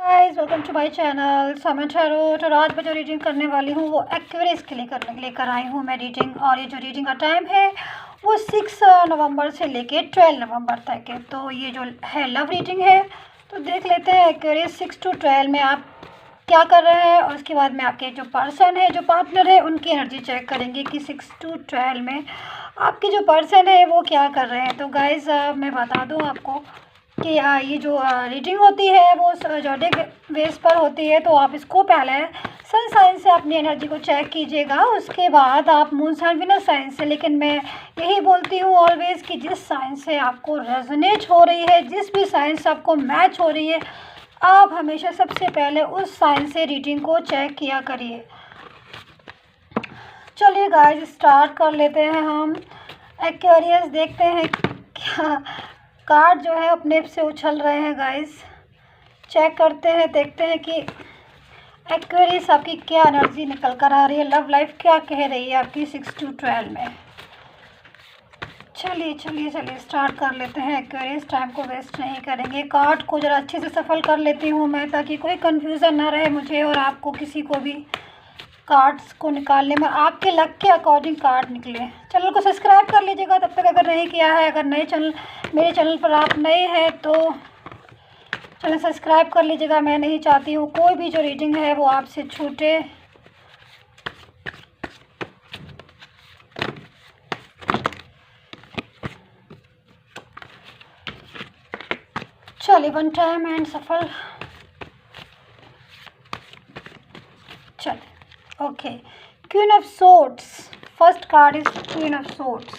Guys welcome to my channel Samay tarot. और आज मैं जो रीडिंग करने वाली हूँ वो एक्वेरियस के लिए लेकर आई हूँ मैं रीडिंग। और ये जो रीडिंग का टाइम है वो 6 नवंबर से लेके 12 नवंबर तक है। तो ये जो है लव रीडिंग है। तो देख लेते हैं एक्वेरियस 6 to 12 में आप क्या कर रहे हैं, और उसके बाद में आपके जो पर्सन है, जो पार्टनर है, उनकी एनर्जी चेक करेंगे कि 6 to 12 में आपके जो पर्सन है वो क्या कर रहे हैं। तो गाइज़ मैं बता दूँ आपको कि ये जो रीडिंग होती है वो ज़ोडिएक बेस पर होती है। तो आप इसको पहले सन साइन से अपनी एनर्जी को चेक कीजिएगा, उसके बाद आप मून साइन विनस साइन से। लेकिन मैं यही बोलती हूँ ऑलवेज़ कि जिस साइन से आपको रेजोनेट हो रही है, जिस भी साइन से आपको मैच हो रही है, आप हमेशा सबसे पहले उस साइन से रीडिंग को चेक किया करिए। चलिए गाइस स्टार्ट कर लेते हैं हम। एक्वेरियस देखते हैं क्या कार्ड जो है अपने से उछल रहे हैं। गाइस चेक करते हैं, देखते हैं कि एक्वेरियस आपकी क्या एनर्जी निकल कर आ रही है, लव लाइफ क्या कह रही है आपकी 6 to 12 में। चलिए स्टार्ट कर लेते हैं एक्वेरियस, टाइम को वेस्ट नहीं करेंगे। कार्ड को ज़रा अच्छे से सफल कर लेती हूँ मैं, ताकि कोई कन्फ्यूज़न ना रहे मुझे और आपको, किसी को भी कार्ड्स को निकालने में आपके लक के अकॉर्डिंग कार्ड निकले। चैनल को सब्सक्राइब कर लीजिएगा तब तक अगर नहीं किया है। अगर मेरे चैनल पर आप नए हैं तो चैनल सब्सक्राइब कर लीजिएगा। मैं नहीं चाहती हूँ कोई भी जो रीडिंग है वो आपसे छूटे। चलिए वन टाइम एंड सफल। चलिए okay, queen of swords. First card is queen of swords.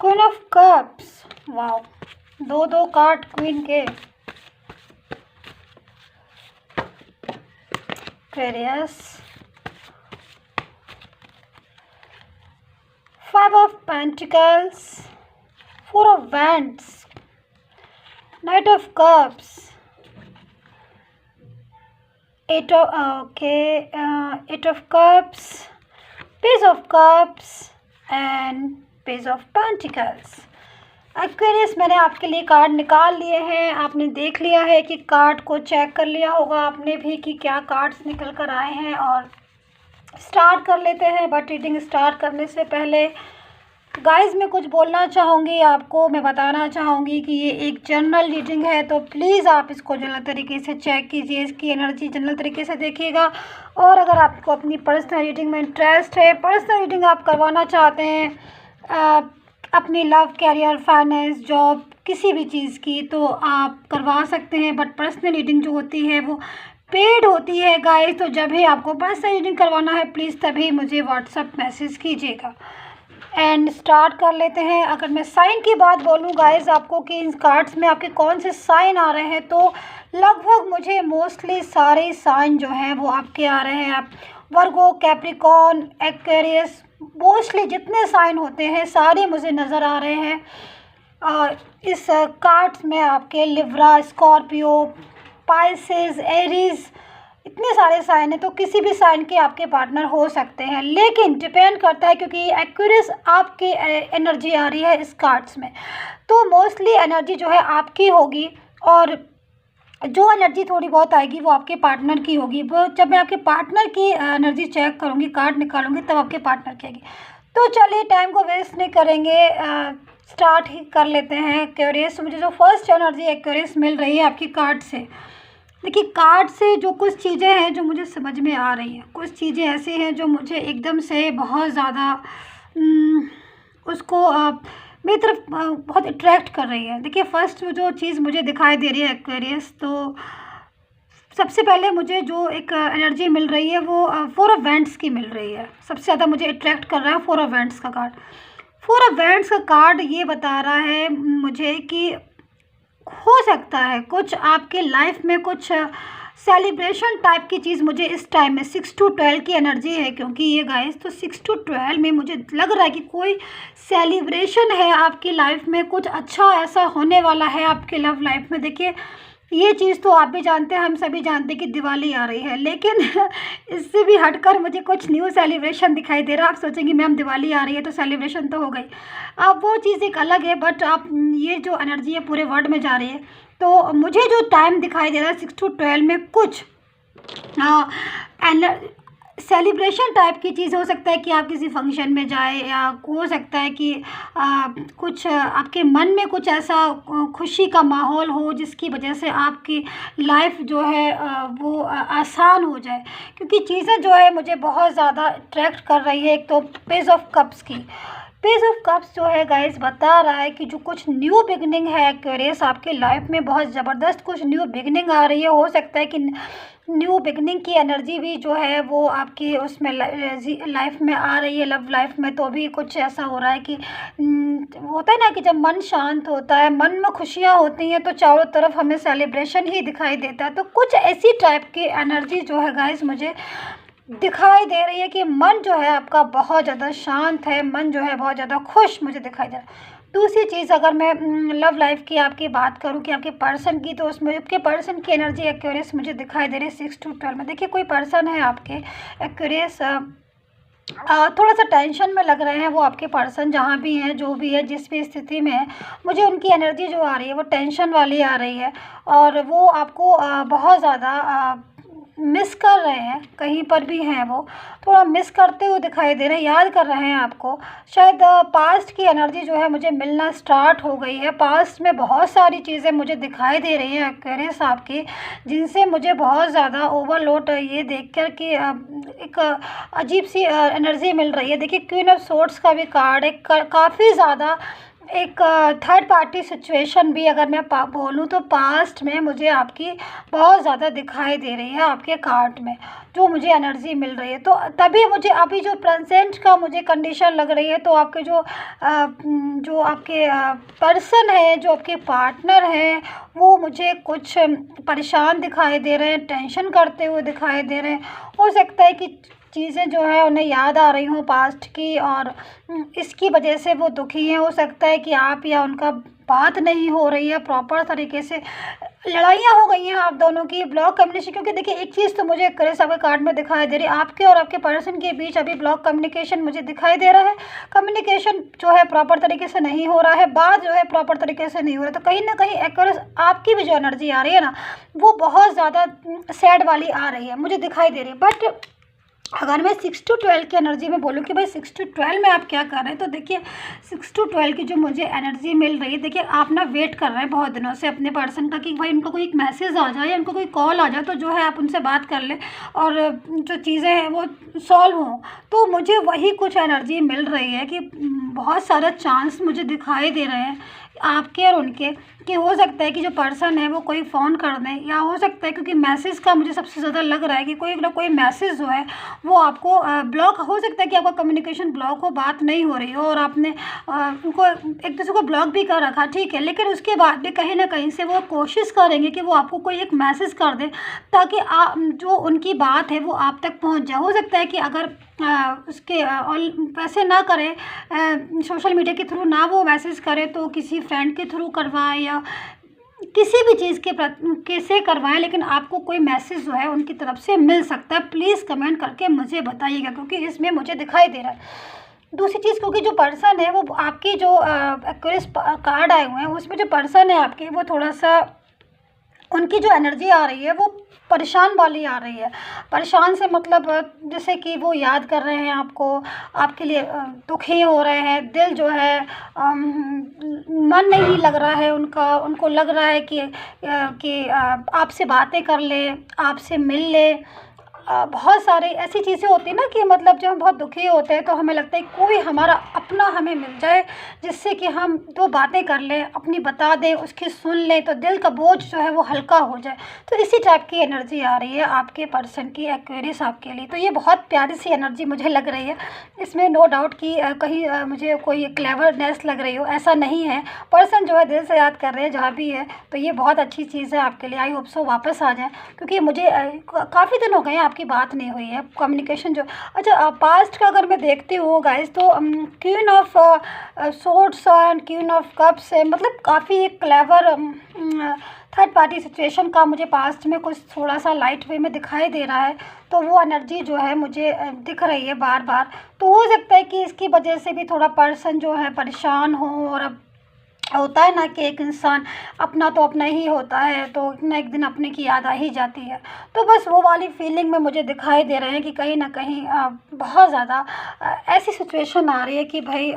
Queen of cups, wow, दो कार्ड क्वीन के। Aquarius, 5 of Pentacles, 4 of Wands, Knight of Cups, 8 of Cups, Page of Cups and Page of Pentacles। Aquarius मैंने आपके लिए card निकाल लिए हैं, आपने देख लिया है कि कार्ड को चेक कर लिया होगा आपने भी कि क्या कार्ड्स निकल कर आए हैं। और स्टार्ट कर लेते हैं। बट रीडिंग स्टार्ट करने से पहले गाइस मैं कुछ बोलना चाहूँगी आपको। मैं बताना चाहूँगी कि ये एक जनरल रीडिंग है, तो प्लीज़ आप इसको जनरल तरीके से चेक कीजिए, इसकी एनर्जी जनरल तरीके से देखिएगा। और अगर आपको अपनी पर्सनल रीडिंग में इंटरेस्ट है, पर्सनल रीडिंग आप करवाना चाहते हैं अपनी लव, कैरियर, फाइनेंस, जॉब, किसी भी चीज़ की, तो आप करवा सकते हैं। बट पर्सनल रीडिंग जो होती है वो पेड होती है गाइस। तो जब भी आपको पर्सनल रीडिंग करवाना है प्लीज़ तभी मुझे व्हाट्सएप मैसेज कीजिएगा। एंड स्टार्ट कर लेते हैं। अगर मैं साइन की बात बोलूँ गाइस आपको कि इन कार्ड्स में आपके कौन से साइन आ रहे हैं, तो लगभग मुझे मोस्टली सारे साइन जो हैं वो आपके आ रहे हैं। आप वर्गो, कैप्रिकॉर्न, एक्वेरियस, मोस्टली जितने साइन होते हैं सारे मुझे नज़र आ रहे हैं। और इस कार्ड्स में आपके लिब्रा, स्कॉर्पियो, पाइसेस, एरीज, इतने सारे साइन हैं। तो किसी भी साइन के आपके पार्टनर हो सकते हैं, लेकिन डिपेंड करता है क्योंकि एक्वेरियस आपकी एनर्जी आ रही है इस कार्ड्स में, तो मोस्टली एनर्जी जो है आपकी होगी। और जो एनर्जी थोड़ी बहुत आएगी वो आपके पार्टनर की होगी। वो जब मैं आपके पार्टनर की एनर्जी चेक करूँगी, कार्ड निकालूंगी, तब आपके पार्टनर की आएगी। तो चलिए टाइम को वेस्ट नहीं करेंगे, स्टार्ट ही कर लेते हैं। एक्वेरियस, मुझे जो फर्स्ट एनर्जी एक्वेरियस मिल रही है आपकी कार्ड से, देखिए कार्ड से जो कुछ चीज़ें हैं जो मुझे समझ में आ रही हैं, कुछ चीज़ें ऐसी हैं जो मुझे एकदम से बहुत ज़्यादा उसको मेरी तरफ बहुत अट्रैक्ट कर रही है। देखिए फर्स्ट जो चीज़ मुझे दिखाई दे रही है एक्वेरियस, तो सबसे पहले मुझे जो एक एनर्जी मिल रही है वो 4 of Wands की मिल रही है। सबसे ज़्यादा मुझे अट्रैक्ट कर रहा है 4 of Wands का कार्ड। 4 of Wands का कार्ड ये बता रहा है मुझे कि हो सकता है कुछ आपके लाइफ में कुछ सेलिब्रेशन टाइप की चीज़ मुझे इस टाइम में 6 to 12 की एनर्जी है, क्योंकि ये गाइस तो 6 to 12 में मुझे लग रहा है कि कोई सेलिब्रेशन है आपकी लाइफ में, कुछ अच्छा ऐसा होने वाला है आपके लव लाइफ में। देखिए ये चीज़ तो आप भी जानते हैं, हम सभी जानते हैं कि दिवाली आ रही है, लेकिन इससे भी हटकर मुझे कुछ न्यू सेलिब्रेशन दिखाई दे रहा है। आप सोचेंगे मैम दिवाली आ रही है तो सेलिब्रेशन तो हो गई, अब वो चीज़ एक अलग है, बट आप ये जो एनर्जी है पूरे वर्ल्ड में जा रही है। तो मुझे जो टाइम दिखाई दे रहा है 6 to 12 में कुछ सेलिब्रेशन टाइप की चीज़ हो सकता है कि आप किसी फंक्शन में जाए, या हो सकता है कि कुछ आपके मन में कुछ ऐसा खुशी का माहौल हो जिसकी वजह से आपकी लाइफ जो है वो आसान हो जाए। क्योंकि चीज़ें जो है मुझे बहुत ज़्यादा अट्रैक्ट कर रही है। एक तो पेज ऑफ कप्स की, पेज ऑफ कप्स जो है गाइस बता रहा है कि जो कुछ न्यू बिगनिंग है एक्वेरियस आपके लाइफ में, बहुत ज़बरदस्त कुछ न्यू बिगनिंग आ रही है। हो सकता है कि न्यू बिगनिंग की एनर्जी भी जो है वो आपकी उसमें लाइफ में आ रही है, लव लाइफ में। तो भी कुछ ऐसा हो रहा है कि होता है ना कि जब मन शांत होता है, मन में खुशियाँ होती हैं, तो चारों तरफ हमें सेलिब्रेशन ही दिखाई देता है। तो कुछ ऐसी टाइप की एनर्जी जो है गाइस मुझे दिखाई दे रही है कि मन जो है आपका बहुत ज़्यादा शांत है, मन जो है बहुत ज़्यादा खुश मुझे दिखाई दे रहा है। दूसरी चीज़ अगर मैं लव लाइफ की आपकी बात करूं कि आपके पर्सन की, तो उसमें आपके पर्सन की एनर्जी एक्वेरियस मुझे दिखाई दे रही है 6 to 12 में। देखिए कोई पर्सन है आपके एक्वेरियस, थोड़ा सा टेंशन में लग रहे हैं वो आपके पर्सन, जहाँ भी हैं, जो भी है, जिस भी स्थिति में है, मुझे उनकी एनर्जी जो आ रही है वो टेंशन वाली आ रही है। और वो आपको बहुत ज़्यादा मिस कर रहे हैं, कहीं पर भी हैं वो थोड़ा मिस करते हुए दिखाई दे रहे हैं, याद कर रहे हैं आपको। शायद पास्ट की एनर्जी जो है मुझे मिलना स्टार्ट हो गई है। पास्ट में बहुत सारी चीज़ें मुझे दिखाई दे रही हैं एक्वेरियस आपकी, जिनसे मुझे बहुत ज़्यादा ओवरलोड ये देख कर कि एक अजीब सी एनर्जी मिल रही है। देखिए क्वीन ऑफ सोर्ड्स का भी कार्ड है, काफ़ी ज़्यादा एक थर्ड पार्टी सिचुएशन भी अगर मैं बोलूँ तो पास्ट में मुझे आपकी बहुत ज़्यादा दिखाई दे रही है आपके कार्ड में, जो मुझे एनर्जी मिल रही है। तो तभी मुझे अभी जो प्रेजेंट का मुझे कंडीशन लग रही है, तो आपके जो आपके पर्सन है, जो आपके पार्टनर हैं, वो मुझे कुछ परेशान दिखाई दे रहे हैं, टेंशन करते हुए दिखाई दे रहे हैं। हो सकता है कि चीज़ें जो है उन्हें याद आ रही हों पास्ट की, और इसकी वजह से वो दुखी हैं। हो सकता है कि आप या उनका बात नहीं हो रही है प्रॉपर तरीके से, लड़ाइयाँ हो गई हैं आप दोनों की, ब्लॉक कम्युनिकेशन। क्योंकि देखिए एक चीज़ तो मुझे करेस आपके कार्ड में दिखाई दे रही है, आपके और आपके पर्सन के बीच अभी ब्लॉक कम्युनिकेशन मुझे दिखाई दे रहा है। कम्युनिकेशन जो है प्रॉपर तरीके से नहीं हो रहा है, बात जो है प्रॉपर तरीके से नहीं हो रहा है। तो कहीं ना कहीं एक्वेरियस आपकी भी जो एनर्जी आ रही है ना, वो बहुत ज़्यादा सैड वाली आ रही है, मुझे दिखाई दे रही है। बट अगर मैं 6 to 12 की एनर्जी में बोलूँ कि भाई 6 to 12 में आप क्या कर रहे हैं, तो देखिए 6 to 12 की जो मुझे एनर्जी मिल रही है, देखिए आप ना वेट कर रहे हैं बहुत दिनों से अपने पर्सन का कि भाई उनको कोई एक मैसेज आ जाए या उनको कोई कॉल आ जाए, तो जो है आप उनसे बात कर लें और जो चीज़ें हैं वो सॉल्व हों। तो मुझे वही कुछ एनर्जी मिल रही है कि बहुत सारा चांस मुझे दिखाई दे रहे हैं आपके और उनके, कि हो सकता है कि जो पर्सन है वो कोई फ़ोन कर दें, या हो सकता है क्योंकि मैसेज का मुझे सबसे ज़्यादा लग रहा है कि कोई ना कोई मैसेज जो है वो आपको ब्लॉक, हो सकता है कि आपका कम्युनिकेशन ब्लॉक हो, बात नहीं हो रही हो और आपने उनको एक दूसरे को ब्लॉक भी कर रखा, ठीक है, लेकिन उसके बाद भी कहीं ना कहीं से वो कोशिश करेंगे कि वो आपको कोई एक मैसेज कर दें, ताकि आप जो उनकी बात है वो आप तक पहुँच जाए। हो सकता है कि अगर उसके और वैसे ना करें, सोशल मीडिया के थ्रू ना वो मैसेज करें, तो किसी फ्रेंड के थ्रू करवाएं या किसी भी चीज़ के से करवाएं, लेकिन आपको कोई मैसेज जो है उनकी तरफ से मिल सकता है। प्लीज़ कमेंट करके मुझे बताइएगा, क्योंकि इसमें मुझे दिखाई दे रहा है। दूसरी चीज़, क्योंकि जो पर्सन है वो आपकी जो एक्वेरियस कार्ड आए हुए हैं उसमें जो पर्सन है आपके, वो थोड़ा सा उनकी जो एनर्जी आ रही है वो परेशान वाली आ रही है। परेशान से मतलब जैसे कि वो याद कर रहे हैं आपको, आपके लिए दुखी हो रहे हैं, दिल जो है मन नहीं लग रहा है उनका, उनको लग रहा है कि आपसे बातें कर ले, आपसे मिल ले। बहुत सारे ऐसी चीज़ें होती हैं ना कि मतलब जब हम बहुत दुखी होते हैं तो हमें लगता है कोई हमारा अपना हमें मिल जाए, जिससे कि हम दो बातें कर लें, अपनी बता दें, उसकी सुन लें, तो दिल का बोझ जो है वो हल्का हो जाए। तो इसी टाइप की एनर्जी आ रही है आपके पर्सन की एक्वेरियस आपके लिए। तो ये बहुत प्यारी सी एनर्जी मुझे लग रही है, इसमें नो डाउट कि कहीं मुझे कोई क्लेवरनेस लग रही हो, ऐसा नहीं है। पर्सन जो है दिल से याद कर रहे हैं जहाँ भी है, तो ये बहुत अच्छी चीज़ है आपके लिए। आई होप सो वापस आ जाए, क्योंकि मुझे काफ़ी दिन हो गए हैं आपकी बात नहीं हुई है, कम्युनिकेशन जो अच्छा पास्ट का अगर मैं देखती हूँ गाइस तो queen of swords and queen of cups है, मतलब काफ़ी एक क्लेवर थर्ड पार्टी सिचुएशन का मुझे पास्ट में कुछ थोड़ा सा लाइट वे में दिखाई दे रहा है। तो वो एनर्जी जो है मुझे दिख रही है बार बार। तो हो सकता है कि इसकी वजह से भी थोड़ा पर्सन जो है परेशान हो, और अब होता है ना कि एक इंसान अपना तो अपना ही होता है, तो एक दिन अपने की याद आ ही जाती है। तो बस वो वाली फीलिंग में मुझे दिखाई दे रहे हैं कि कहीं ना कहीं बहुत ज़्यादा ऐसी सिचुएशन आ रही है कि भाई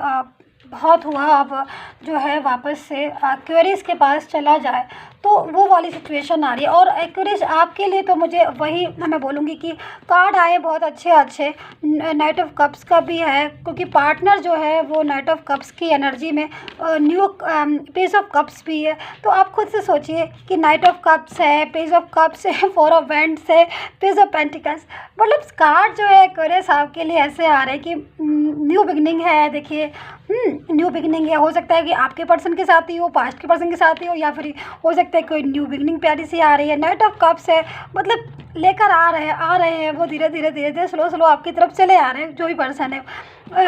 बहुत हुआ, अब जो है वापस से एक्वेरियस के पास चला जाए, तो वो वाली सिचुएशन आ रही है। और एक्वेरियस आपके लिए तो मुझे वही मैं बोलूँगी कि कार्ड आए बहुत अच्छे अच्छे, नाइट ऑफ कप्स का भी है, क्योंकि पार्टनर जो है वो नाइट ऑफ कप्स की एनर्जी में, न्यू पेज ऑफ कप्स भी है। तो आप खुद से सोचिए कि नाइट ऑफ कप्स है, पेज ऑफ कप्स है, फोर ऑफ वैंड्स है, पेज ऑफ पेंटिकल्स, मतलब कार्ड जो है एक्वेरियस आपके लिए ऐसे आ रहे हैं कि न्यू बिगनिंग है। देखिए न्यू बिगनिंग है, हो सकता है कि आपके पर्सन के साथ ही हो, पास्ट के पर्सन के साथ ही हो, या फिर हो सकता है कोई न्यू बिगनिंग प्यारी सी आ रही है। नाइट ऑफ कप्स है, मतलब लेकर आ रहे हैं वो धीरे धीरे स्लो आपकी तरफ चले आ रहे हैं जो भी पर्सन है।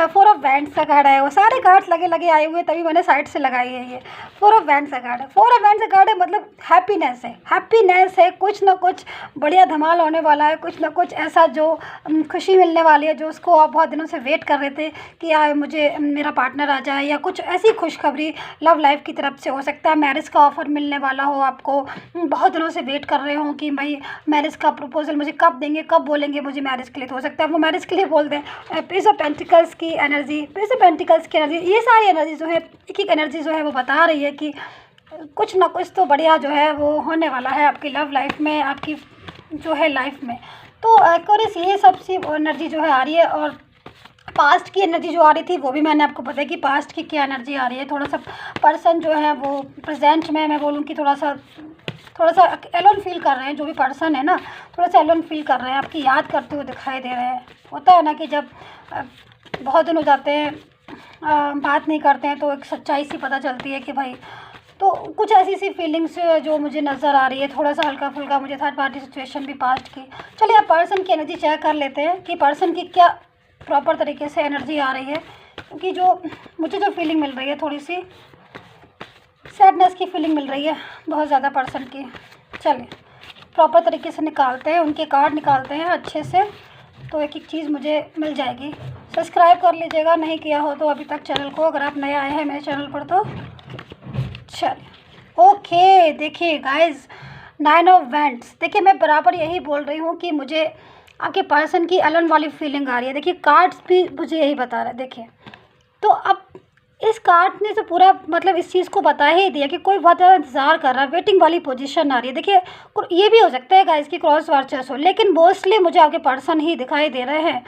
फोर ऑफ वैंड्स का कार्ड है, वो सारे कार्ड्स लगे आए हुए, तभी मैंने साइड से लगाई है। ये फोर ऑफ वैंड्स का कार्ड है, फोर ऑफ वैंड्स का कार्ड है, मतलब हैप्पीनेस है, कुछ ना कुछ बढ़िया धमाल होने वाला है, कुछ ना कुछ ऐसा जो खुशी मिलने वाली है, जो उसको आप बहुत दिनों से वेट कर रहे थे कि यार मुझे मेरा पार्टनर आ जाए, या कुछ ऐसी खुशखबरी लव लाइफ की तरफ से हो सकता है। मैरिज का ऑफ़र मिलने वाला हो, आपको बहुत दिनों से वेट कर रहे हो कि भाई मैरिज का प्रपोजल मुझे कब देंगे, कब बोलेंगे मुझे मैरिज के लिए, तो हो सकता है वो मैरिज के लिए बोल दें। पेज ऑफ पेंटिकल्स की एनर्जी, पेज ऑफ पेंटिकल्स की एनर्जी, ये सारी एनर्जी जो है, एक एनर्जी जो है वो बता रही है कि कुछ ना कुछ तो बढ़िया जो है वो होने वाला है आपकी लव लाइफ में, आपकी जो है लाइफ में। तो एक्वेरियस ये सब सी एनर्जी जो है आ रही है। और पास्ट की एनर्जी जो आ रही थी वो भी मैंने आपको बताया कि पास्ट की क्या एनर्जी आ रही है। थोड़ा सा पर्सन जो है वो प्रेजेंट में मैं बोलूँ कि थोड़ा सा एलोन फील कर रहे हैं, जो भी पर्सन है ना, थोड़ा सा एलोन फील कर रहे हैं, आपकी याद करते हुए दिखाई दे रहे हैं। होता है ना कि जब बहुत दिन हो जाते हैं बात नहीं करते हैं, तो एक सच्चाई सी पता चलती है कि भाई, तो कुछ ऐसी सी फीलिंग्स जो मुझे नज़र आ रही है, थोड़ा सा हल्का फुल्का मुझे थर्ड पार्टी सिचुएशन भी पास्ट की। चलिए आप पर्सन की एनर्जी चेक कर लेते हैं कि पर्सन की क्या प्रॉपर तरीके से एनर्जी आ रही है, क्योंकि जो मुझे जो फीलिंग मिल रही है, थोड़ी सी सैडनेस की फीलिंग मिल रही है बहुत ज़्यादा पर्सन की। चलिए प्रॉपर तरीके से निकालते हैं, उनके कार्ड निकालते हैं अच्छे से, तो एक एक चीज़ मुझे मिल जाएगी। सब्सक्राइब कर लीजिएगा नहीं किया हो तो अभी तक चैनल को, अगर आप नए आए हैं मेरे चैनल पर तो। चलिए ओके, देखिए गाइस, नाइन ऑफ वैंड्स, देखिए मैं बराबर यही बोल रही हूँ कि मुझे आपके पर्सन की एलन वाली फीलिंग आ रही है। देखिए कार्ड्स भी मुझे यही बता रहा है। देखिए तो अब इस कार्ड ने तो पूरा मतलब इस चीज़ को बता ही दिया कि कोई बहुत ज़्यादा इंतज़ार कर रहा है, वेटिंग वाली पोजीशन आ रही है। देखिए ये भी हो सकता है गाइस की क्रॉस वर्चर्स हो, लेकिन मोस्टली मुझे आपके पर्सन ही दिखाई दे रहे हैं।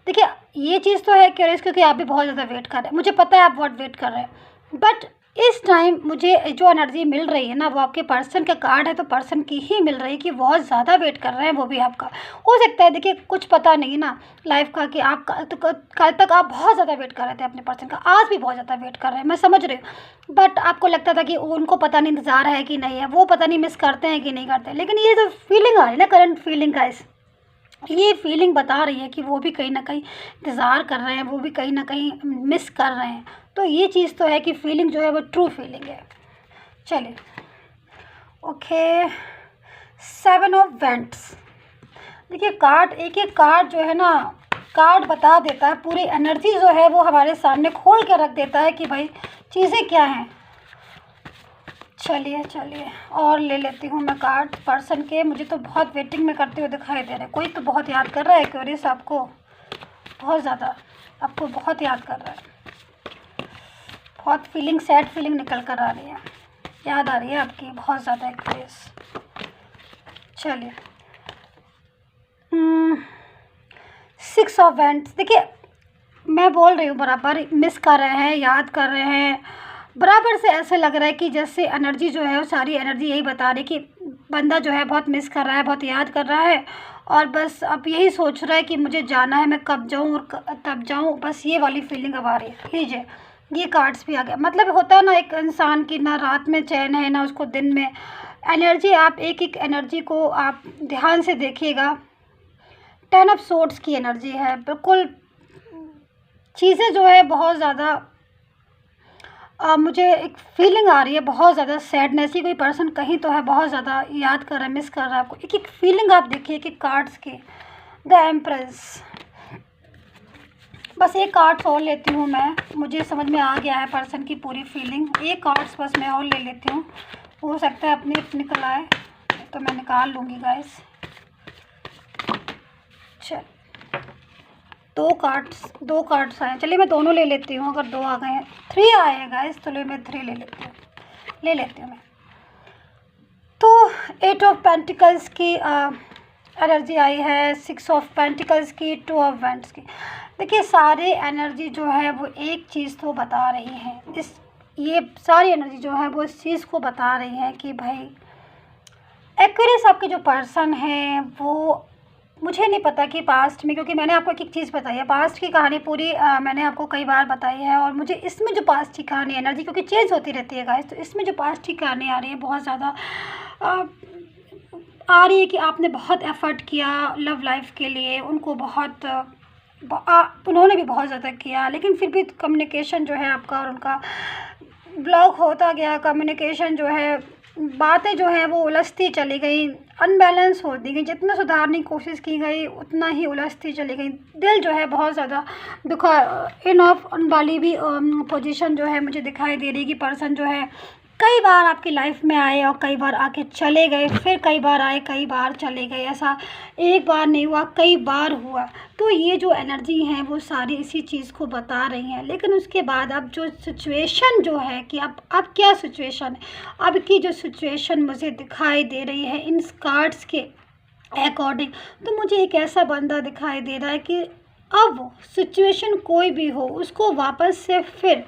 देखिए ये चीज़ तो है क्यूरियस, क्योंकि आप भी बहुत ज़्यादा वेट कर रहे हैं, मुझे पता है आप बहुत वेट कर रहे हैं, बट इस टाइम मुझे जो एनर्जी मिल रही है ना, वो आपके पर्सन का कार्ड है, तो पर्सन की ही मिल रही है कि बहुत ज़्यादा वेट कर रहे हैं, वो भी आपका। हो सकता है देखिए कुछ पता नहीं ना लाइफ का कि आप कल तक आप बहुत ज़्यादा वेट कर रहे थे अपने पर्सन का, आज भी बहुत ज़्यादा वेट कर रहे हैं, मैं समझ रही हूँ, बट आपको लगता था कि उनको पता नहीं इंतज़ार है कि नहीं है, वो पता नहीं मिस करते हैं कि नहीं करते। लेकिन ये जो फीलिंग आ रही है ना, करंट फीलिंग का, ये फीलिंग बता रही है कि वो भी कहीं ना कहीं इंतज़ार कर रहे हैं, वो भी कहीं ना कहीं मिस कर रहे हैं। तो ये चीज़ तो है कि फीलिंग जो है वो ट्रू फीलिंग है। चलिए ओके, सेवन ऑफ वैंड्स, देखिए कार्ड, एक एक कार्ड जो है ना, कार्ड बता देता है पूरी एनर्जी जो है वो हमारे सामने खोल के रख देता है कि भाई चीज़ें क्या हैं। चलिए और ले लेती हूँ मैं कार्ड पर्सन के। मुझे तो बहुत वेटिंग में करते हुए दिखाई दे रहे हैं, कोई तो बहुत याद कर रहा है क्यूरियस, आपको बहुत ज़्यादा, आपको बहुत याद कर रहा है, बहुत फीलिंग, सैड फीलिंग निकल कर आ रही है, याद आ रही है आपकी बहुत ज़्यादा क्यूरियस। चलिए सिक्स ऑफ वैंड्स, देखिए मैं बोल रही हूँ बराबर मिस कर रहे हैं, याद कर रहे हैं, बराबर से ऐसे लग रहा है कि जैसे एनर्जी जो है वो सारी एनर्जी यही बता रही है कि बंदा जो है बहुत मिस कर रहा है, बहुत याद कर रहा है, और बस अब यही सोच रहा है कि मुझे जाना है, मैं कब जाऊँ और तब जाऊँ, बस ये वाली फीलिंग अब आ रही है। लीजिए ये कार्ड्स भी आ गया। मतलब होता है ना एक इंसान की ना रात में चैन है ना उसको दिन में। एनर्जी, आप एक एक एनर्जी को आप ध्यान से देखिएगा, 10 ऑफ सोर्ड्स की एनर्जी है। बिल्कुल चीज़ें जो है बहुत ज़्यादा मुझे एक फीलिंग आ रही है, बहुत ज़्यादा सैडनेस। ही कोई पर्सन कहीं तो है, बहुत ज़्यादा याद कर रहा है, मिस कर रहा है आपको। एक एक फीलिंग आप देखिए कि कार्ड्स के द एम्प्रेस। बस एक कार्ड्स और लेती हूँ मैं, मुझे समझ में आ गया है पर्सन की पूरी फीलिंग। एक कार्ड्स बस मैं और ले लेती हूँ, हो सकता है अपने निकल आए तो मैं निकाल लूँगी गाइस। चल दो कार्ड्स आए, चलिए मैं दोनों ले लेती हूँ। अगर 2 आ गए हैं, 3 आए हैं गाइस, तो मैं 3 ले लेती हूँ मैं। तो 8 ऑफ पेंटिकल्स की एनर्जी आई है, 6 ऑफ पेंटिकल्स की, 2 ऑफ वैंड्स की। देखिए सारे एनर्जी जो है वो एक चीज़ तो बता रही है, ये सारी एनर्जी जो है वो इस चीज़ को बता रही है कि भाई एक्वेरियस आपके जो पर्सन है वो, मुझे नहीं पता कि पास्ट में, क्योंकि मैंने आपको एक चीज़ बताई है, पास्ट की कहानी पूरी मैंने आपको कई बार बताई है। और मुझे इसमें जो पास्ट की कहानी एनर्जी, क्योंकि चेंज होती रहती है गाइस, तो इसमें जो पास्ट की कहानी आ रही है बहुत ज़्यादा आ रही है कि आपने बहुत एफ़र्ट किया लव लाइफ के लिए, उनको बहुत उन्होंने भी बहुत ज़्यादा किया, लेकिन फिर भी कम्युनिकेशन जो है आपका और उनका ब्लॉक होता गया। कम्युनिकेशन जो है, बातें जो हैं वो उलझती चली गई, अनबैलेंस होती गई। जितना सुधारने की कोशिश की गई उतना ही उलझती चली गई। दिल जो है बहुत ज़्यादा दुखा, इन ऑफ वाली भी पोजीशन जो है मुझे दिखाई दे रही है कि पर्सन जो है कई बार आपकी लाइफ में आए और कई बार आके चले गए, फिर कई बार आए, कई बार चले गए। ऐसा एक बार नहीं हुआ, कई बार हुआ। तो ये जो एनर्जी है वो सारी इसी चीज़ को बता रही हैं। लेकिन उसके बाद अब जो सिचुएशन जो है कि अब क्या सिचुएशन है, अब की जो सिचुएशन मुझे दिखाई दे रही है इन कार्ड्स के अकॉर्डिंग, तो मुझे एक ऐसा बंदा दिखाई दे रहा है कि अब सिचुएशन कोई भी हो उसको वापस से फिर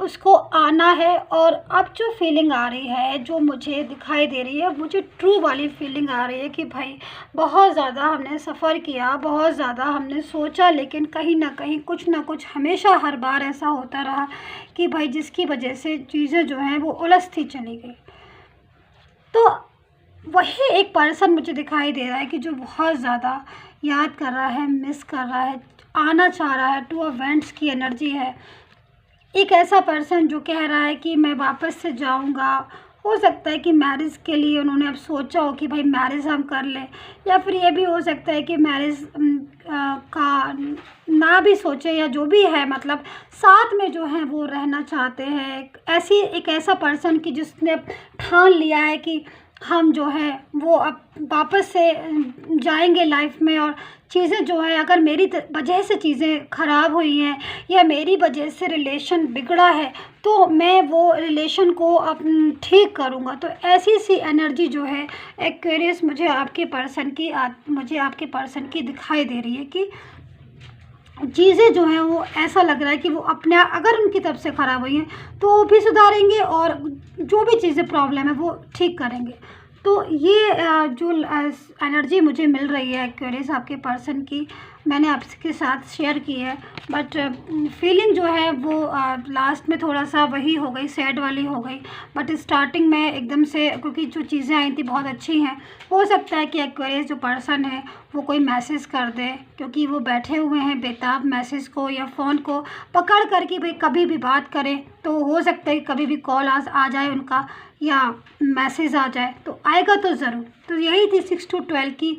उसको आना है। और अब जो फीलिंग आ रही है, जो मुझे दिखाई दे रही है, मुझे ट्रू वाली फीलिंग आ रही है कि भाई बहुत ज़्यादा हमने सफ़र किया, बहुत ज़्यादा हमने सोचा, लेकिन कहीं ना कहीं कुछ ना कुछ हमेशा हर बार ऐसा होता रहा कि भाई जिसकी वजह से चीज़ें जो हैं वो उलझती चली गई। तो वही एक पर्सन मुझे दिखाई दे रहा है कि जो बहुत ज़्यादा याद कर रहा है, मिस कर रहा है, आना चाह रहा है। 2 ऑफ वैंड्स की एनर्जी है। एक ऐसा पर्सन जो कह रहा है कि मैं वापस से जाऊंगा। हो सकता है कि मैरिज के लिए उन्होंने अब सोचा हो कि भाई मैरिज हम कर लें, या फिर ये भी हो सकता है कि मैरिज का ना भी सोचे, या जो भी है, मतलब साथ में जो है वो रहना चाहते हैं। एक ऐसा पर्सन कि जिसने ठान लिया है कि हम जो है वो अब वापस से जाएंगे लाइफ में। और चीज़ें जो है, अगर मेरी वजह से चीज़ें ख़राब हुई हैं या मेरी वजह से रिलेशन बिगड़ा है, तो मैं वो रिलेशन को अब ठीक करूँगा। तो ऐसी सी एनर्जी जो है एक्वेरियस मुझे आपके पर्सन की दिखाई दे रही है कि चीज़ें जो हैं वो ऐसा लग रहा है कि वो अपने, अगर उनकी तरफ से ख़राब हुई हैं तो वो भी सुधारेंगे, और जो भी चीज़ें प्रॉब्लम है वो ठीक करेंगे। तो ये जो एनर्जी मुझे मिल रही है एक्वेरियस आपके पर्सन की, मैंने आपके साथ शेयर की है। बट फीलिंग जो है वो लास्ट में थोड़ा सा वही हो गई, सैड वाली हो गई। बट स्टार्टिंग में एकदम से, क्योंकि जो चीज़ें आई थी बहुत अच्छी हैं, हो सकता है कि एक्वेरियस जो पर्सन है वो कोई मैसेज कर दे, क्योंकि वो बैठे हुए हैं बेताब मैसेज को या फ़ोन को पकड़ कर कि भाई कभी भी बात करें। तो हो सकता है कि कभी भी कॉल आ जाए उनका, या मैसेज आ जाए, तो आएगा तो ज़रूर। तो यही थी 6 to 12 की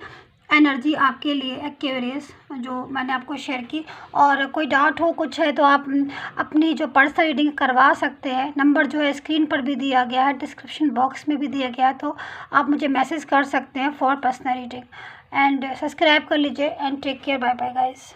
एनर्जी आपके लिए एक्वेरियस, जो मैंने आपको शेयर की। और कोई डाउट हो, कुछ है, तो आप अपनी जो पर्सनल रीडिंग करवा सकते हैं। नंबर जो है स्क्रीन पर भी दिया गया है, डिस्क्रिप्शन बॉक्स में भी दिया गया है, तो आप मुझे मैसेज कर सकते हैं for personal reading. And subscribe कर लीजिए। And take care, bye bye guys.